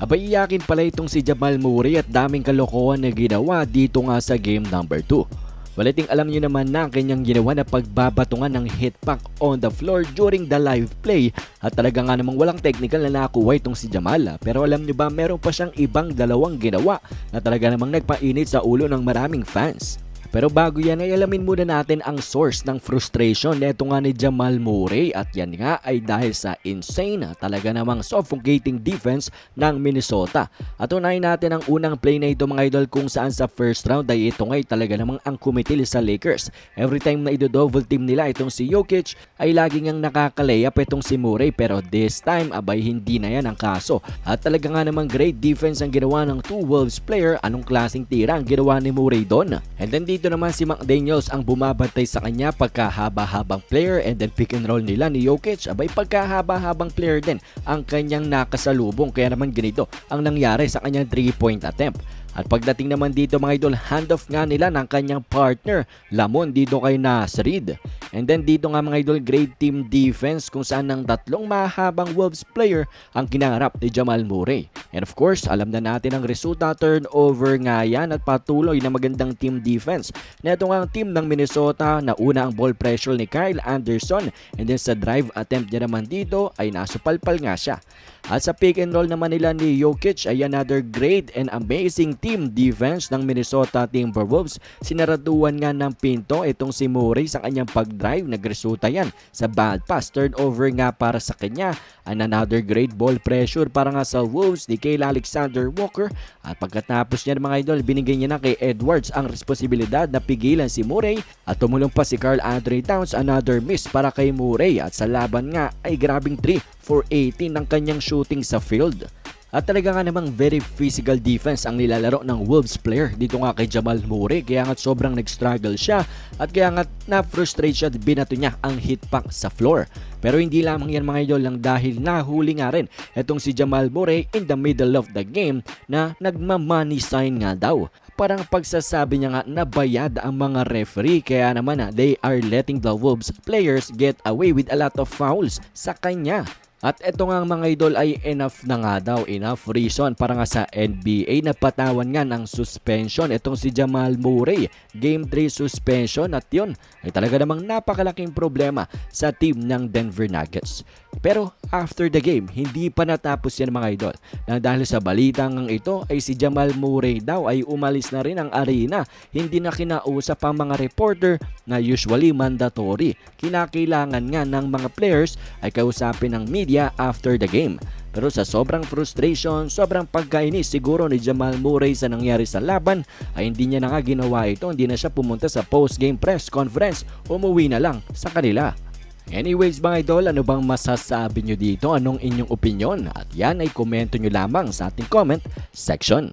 Abay, iyakin pala itong si Jamal Murray at daming kalokohan na ginawa dito nga sa game number 2. Walating alam niyo naman na kanyang ginawa na pagbabatungan ng hit pack on the floor during the live play at talaga nga namang walang technical na nakuha itong si Jamal. Pero alam niyo ba, meron pa siyang ibang dalawang ginawa na talaga namang nagpainit sa ulo ng maraming fans. Pero bago yan ay alamin muna natin ang source ng frustration neto nga ni Jamal Murray at yan nga ay dahil sa insane talaga namang suffocating defense ng Minnesota. At unahin natin ang unang play na ito mga idol kung saan sa first round ay ito nga ay talaga namang ang kumitil sa Lakers. Every time na i-double team nila itong si Jokic ay laging ang nakaka-layup itong si Murray pero this time abay hindi na yan ang kaso. At talaga nga namang great defense ang ginawa ng two Wolves player. Anong klaseng tira ang ginawa ni Murray doon? And then dito naman si McDaniels ang bumabantay sa kanya pagkahaba-habang player and then pick and roll nila ni Jokic. Abay pagkahaba-habang player din ang kanyang nakasalubong kaya naman ganito ang nangyari sa kanyang 3-point attempt. At pagdating naman dito mga idol, handoff nga nila ng kanyang partner Lamon dito kay Nasrid. And then dito nga mga idol, great team defense kung saan ng tatlong mahabang Wolves player ang kinarap ni Jamal Murray. And of course, alam na natin ang resulta, turnover nga yan at patuloy na magandang team defense. Neto nga ang team ng Minnesota na una ang ball pressure ni Kyle Anderson and then sa drive attempt niya naman dito ay nasupalpal nga siya. At sa pick and roll naman nila ni Jokic ay another great and amazing team defense ng Minnesota Timberwolves. Sinaraduan nga ng pinto itong si Murray sa kanyang pag-drive. Nagresulta yan sa bad pass, turnover nga para sa kanya. And another great ball pressure para nga sa Wolves ni Kyle Alexander Walker. At pagkatapos niya mga idol, binigay niya na kay Edwards ang responsibilidad na pigilan si Murray. At tumulong pa si Karl Anthony Towns, another miss para kay Murray. At sa laban nga ay grabing 3 for 18 ng kanyang shooting sa field. At talaga nga namang very physical defense ang nilalaro ng Wolves player dito nga kay Jamal Murray. Kaya nga sobrang nag-struggle siya at kaya nga na-frustrate siya at binato niya ang hit pack sa floor. Pero hindi lamang yan mga idol lang dahil nahuli nga rin itong si Jamal Murray in the middle of the game na nagma-money sign nga daw. Parang pagsasabi niya nga na bayad ang mga referee kaya naman they are letting the Wolves players get away with a lot of fouls sa kanya. At eto nga mga idol ay enough na nga daw, enough reason para nga sa NBA na patawan nga ng suspension itong si Jamal Murray. Game 3 suspension at yun ay talaga namang napakalaking problema sa team ng Denver Nuggets. Pero after the game, hindi pa natapos yan mga idol. Na dahil sa balitang ito ay si Jamal Murray daw ay umalis na rin ang arena. Hindi na kinausap ang mga reporter na usually mandatory. Kinakailangan nga ng mga players ay kausapin ng media after the game. Pero sa sobrang frustration, sobrang pagkainis siguro ni Jamal Murray sa nangyari sa laban ay hindi niya na nga ginawa ito. Hindi na siya pumunta sa post-game press conference. Umuwi na lang sa kanila. Anyways mga idol, ano bang masasabi nyo dito? Anong inyong opinion? At yan ay komento nyo lamang sa ating comment section.